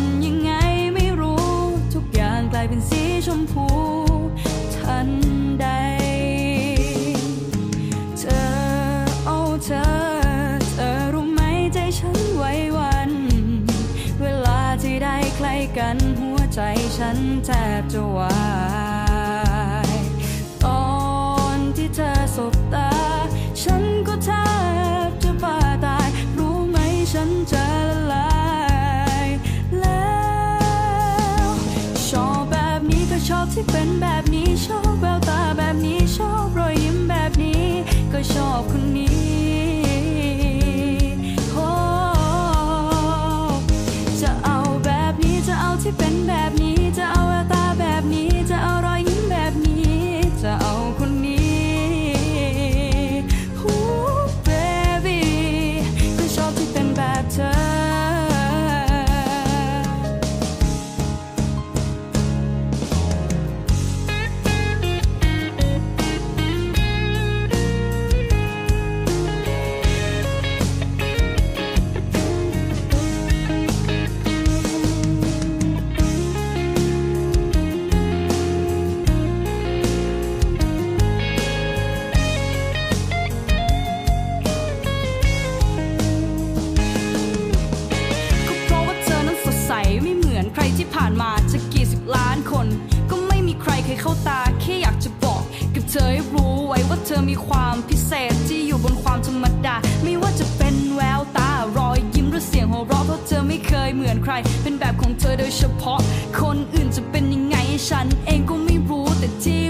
ำยังไงไม่รู้ทุกอย่างกลายเป็นสีชมพูทันใดเธอรู้ไหมใจฉันไหวหวั่นเวลาที่ได้ใกล้กันหัวใจฉันแทบจะวายตอนที่เธอสบตาฉันก็แทบจะบ้าตายรู้ไหมฉันจะละลายแล้วชอบแบบนี้ก็ชอบที่เป็นแบบนี้ชอบแววตาแบบนี้ชอบรอยยิ้มแบบนี้ก็ชอบคนนี้ที่เป็นแบบนี้จะเอาแววตาแบบนี้จะเอารอยยิ้มแบบนี้จะเอาคนนี้baby ก็ชอบที่เป็นแบบเธอไม่เหมือนใครที่ผ่านมาจะกี่สิบล้านคนก็ไม่มีใครเคยเข้าตาแค่อยากจะบอกกับเธอให้รู้ไว้ว่าเธอมีความพิเศษที่อยู่บนความธรรมดาไม่ว่าจะเป็นแววตารอยยิ้มหรือเสียงหัวเราะเพราะเธอไม่เคยเหมือนใครเป็นแบบของเธอโดยเฉพาะคนอื่นจะเป็นยังไงฉันเองก็ไม่รู้แต่ที่